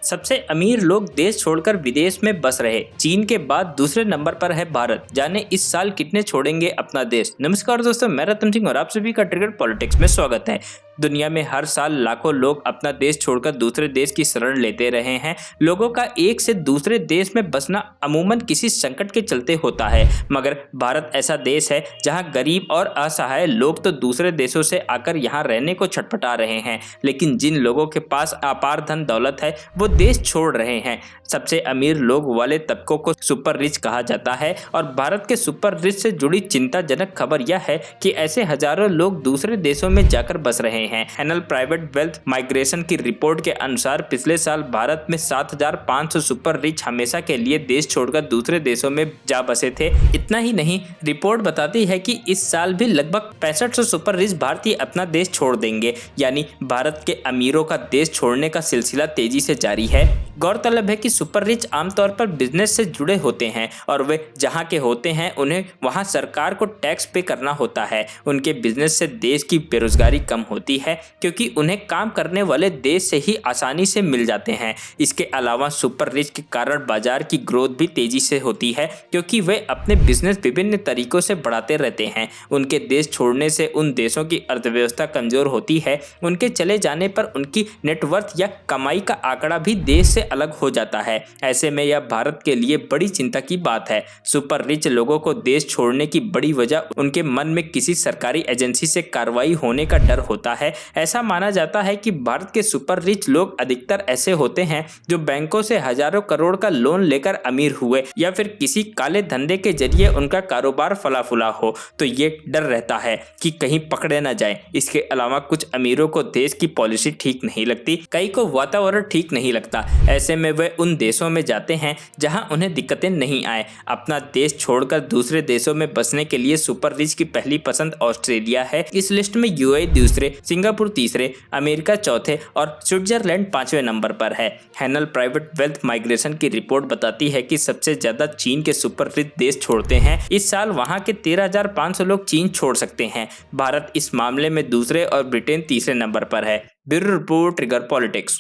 सबसे अमीर लोग देश छोड़कर विदेश में बस रहे। चीन के बाद दूसरे नंबर पर है भारत। जाने इस साल कितने छोड़ेंगे अपना देश। नमस्कार दोस्तों, मैं रतन सिंह और आप सभी का ट्रिगर पॉलिटिक्स में स्वागत है। दुनिया में हर साल लाखों लोग अपना देश छोड़कर दूसरे देश की शरण लेते रहे हैं। लोगों का एक से दूसरे देश में बसना अमूमन किसी संकट के चलते होता है, मगर भारत ऐसा देश है जहां गरीब और असहाय लोग तो दूसरे देशों से आकर यहां रहने को छटपटा रहे हैं, लेकिन जिन लोगों के पास अपार धन दौलत है वो देश छोड़ रहे हैं। सबसे अमीर लोग वाले तबकों को सुपर रिच कहा जाता है और भारत के सुपर रिच से जुड़ी चिंताजनक खबर यह है कि ऐसे हजारों लोग दूसरे देशों में जाकर बस रहे हैं। एनल प्राइवेट वेल्थ माइग्रेशन की रिपोर्ट के अनुसार पिछले साल भारत में 7,500 सुपर रिच हमेशा के लिए देश छोड़कर दूसरे देशों में जा बसे थे। इतना ही नहीं, रिपोर्ट बताती है कि इस साल भी लगभग 6500 सुपर रिच भारतीय अपना देश छोड़ देंगे। यानी भारत के अमीरों का देश छोड़ने का सिलसिला तेजी से जारी है। गौरतलब है कि सुपर रिच आमतौर पर बिजनेस से जुड़े होते हैं और वे जहां के होते हैं उन्हें वहां सरकार को टैक्स पे करना होता है। उनके बिजनेस से देश की बेरोजगारी कम होती है क्योंकि उन्हें काम करने वाले देश से ही आसानी से मिल जाते हैं। इसके अलावा सुपर रिच के कारण बाजार की ग्रोथ भी तेजी से होती है क्योंकि वे अपने बिजनेस विभिन्न तरीकों से बढ़ाते रहते हैं। उनके देश छोड़ने से उन देशों की अर्थव्यवस्था कमजोर होती है। उनके चले जाने पर उनकी नेटवर्थ या कमाई का आंकड़ा भी देश से अलग हो जाता है। ऐसे में यह भारत के लिए बड़ी चिंता की बात है। सुपर रिच लोगों को देश छोड़ने की बड़ी वजह उनके मन में किसी सरकारी एजेंसी से कार्रवाई होने का डर होता है। ऐसा माना जाता है कि भारत के सुपर रिच लोग अधिकतर ऐसे होते हैं जो बैंकों से हजारों करोड़ का लोन लेकर अमीर हुए या फिर किसी काले धंधे के जरिए उनका कारोबार फला फूला हो, तो ये डर रहता है कि कहीं पकड़े ना जाए। इसके अलावा कुछ अमीरों को देश की पॉलिसी ठीक नहीं लगती, कई को वातावरण ठीक नहीं लगता। ऐसे में वे उन देशों में जाते हैं जहां उन्हें दिक्कतें नहीं आए। अपना देश छोड़कर दूसरे देशों में बसने के लिए सुपर रिच की पहली पसंद ऑस्ट्रेलिया है। इस लिस्ट में यूएई दूसरे, सिंगापुर तीसरे, अमेरिका चौथे और स्विट्जरलैंड 5वें नंबर पर है। हैनल प्राइवेट वेल्थ माइग्रेशन की रिपोर्ट बताती है कि सबसे ज्यादा चीन के सुपर रिच देश छोड़ते हैं। इस साल वहां के 13,500 लोग चीन छोड़ सकते हैं। भारत इस मामले में दूसरे और ब्रिटेन तीसरे नंबर पर है। Bureau report, trigger politics.